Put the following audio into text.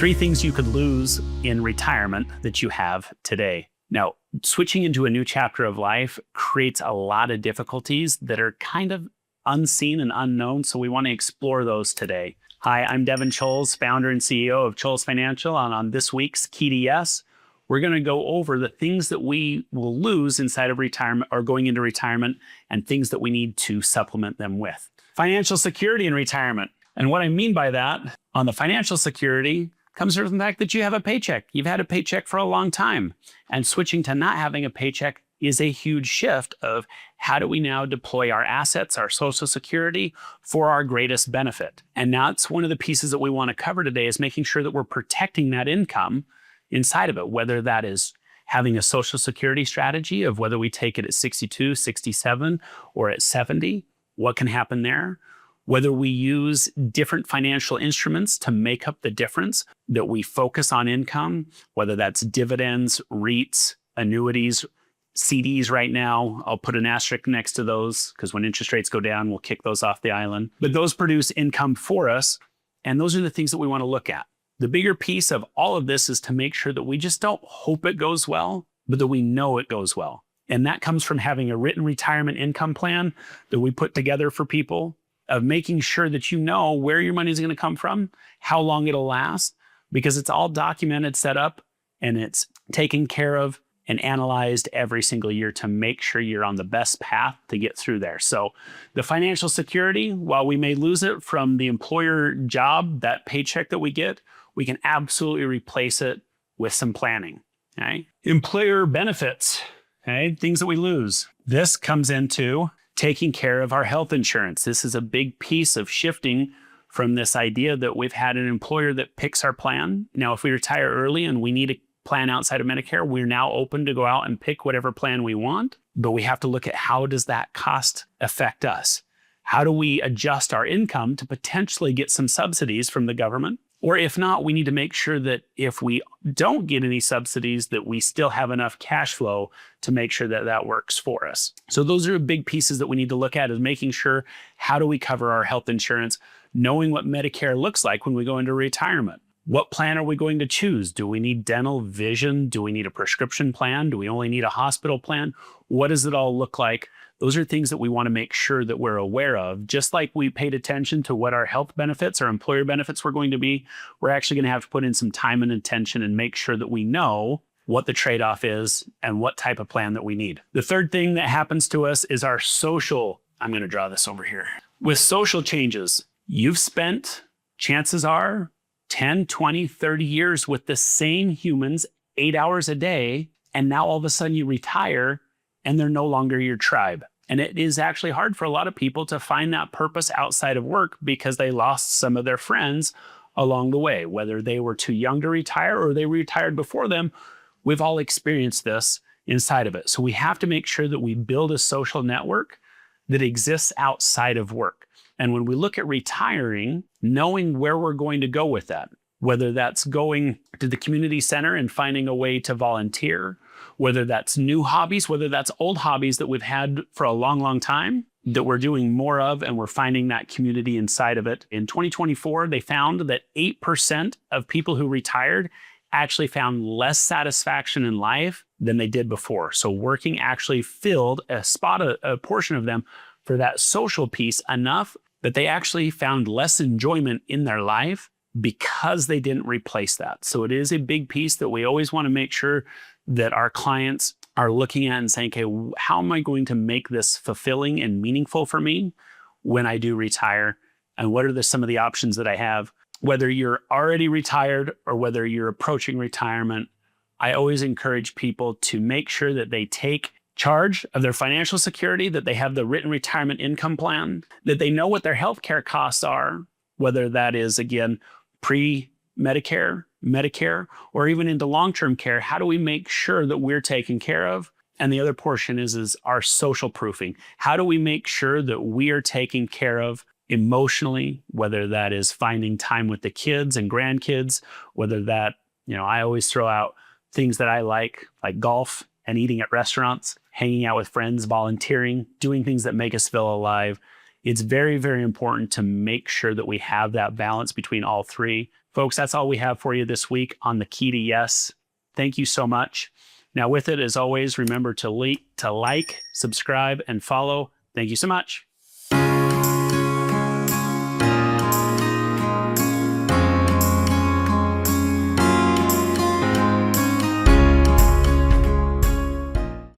3 things you could lose in retirement that you have today. Now, switching into a new chapter of life creates a lot of difficulties that are kind of unseen and unknown, so we want to explore those today. Hi, I'm Devin Choules, founder and CEO of Choules Financial, and on this week's Key to Yes, we're going to go over the things that we will lose inside of retirement or going into retirement and things that we need to supplement them with. Financial security in retirement. And what I mean by that, on the financial security, comes from the fact that you have a paycheck. You've had a paycheck for a long time. And switching to not having a paycheck is a huge shift of how do we now deploy our assets, our Social Security, for our greatest benefit. And that's one of the pieces that we want to cover today, is making sure that we're protecting that income inside of it, whether that is having a Social Security strategy of whether we take it at 62, 67, or at 70, what can happen there? Whether we use different financial instruments to make up the difference, that we focus on income, whether that's dividends, REITs, annuities, CDs right now. I'll put an asterisk next to those because when interest rates go down, we'll kick those off the island. But those produce income for us. And those are the things that we want to look at. The bigger piece of all of this is to make sure that we just don't hope it goes well, but that we know it goes well. And that comes from having a written retirement income plan that we put together for people, of making sure that you know where your money is going to come from, how long it'll last, because it's all documented, set up, and it's taken care of and analyzed every single year to make sure you're on the best path to get through there. So the financial security, while we may lose it from the employer job, that paycheck that we get, we can absolutely replace it with some planning. Okay? Employer benefits, okay? Things that we lose. This comes into taking care of our health insurance. This is a big piece of shifting from this idea that we've had an employer that picks our plan. Now, if we retire early and we need a plan outside of Medicare, we're now open to go out and pick whatever plan we want, but we have to look at how does that cost affect us? How do we adjust our income to potentially get some subsidies from the government? Or if not, we need to make sure that if we don't get any subsidies, that we still have enough cash flow to make sure that that works for us. So those are big pieces that we need to look at, is making sure, how do we cover our health insurance, knowing what Medicare looks like when we go into retirement. What plan are we going to choose? Do we need dental, vision? Do we need a prescription plan? Do we only need a hospital plan? What does it all look like? Those are things that we want to make sure that we're aware of. Just like we paid attention to what our health benefits, our employer benefits were going to be, we're actually going to have to put in some time and attention and make sure that we know what the trade-off is and what type of plan that we need. The third thing that happens to us is our social. I'm going to draw this over here. With social changes, you've spent, chances are, 10, 20, 30 years with the same humans, 8 hours a day, and now all of a sudden you retire and they're no longer your tribe. And it is actually hard for a lot of people to find that purpose outside of work because they lost some of their friends along the way, whether they were too young to retire or they retired before them. We've all experienced this inside of it. So we have to make sure that we build a social network that exists outside of work. And when we look at retiring, knowing where we're going to go with that, whether that's going to the community center and finding a way to volunteer, whether that's new hobbies, whether that's old hobbies that we've had for a long, long time that we're doing more of, and we're finding that community inside of it. In 2024, they found that 8% of people who retired actually found less satisfaction in life than they did before. So working actually filled a portion of them for that social piece enough that they actually found less enjoyment in their life because they didn't replace that. So it is a big piece that we always want to make sure that our clients are looking at and saying, okay, how am I going to make this fulfilling and meaningful for me when I do retire? And what are some of the options that I have? Whether you're already retired or whether you're approaching retirement, I always encourage people to make sure that they take charge of their financial security, that they have the written retirement income plan, that they know what their healthcare costs are, whether that is, again, pre-Medicare, Medicare, or even into long-term care. How do we make sure that we're taken care of? And the other portion is our social proofing. How do we make sure that we are taken care of emotionally, whether that is finding time with the kids and grandkids, whether that, I always throw out things that I like golf and eating at restaurants, hanging out with friends, volunteering, doing things that make us feel alive It's very, very important to make sure that we have that balance between all three. Folks, that's all we have for you this week on the Key to Yes. Thank you so much. Now, with it, as always, remember to like, subscribe, and follow. Thank you so much.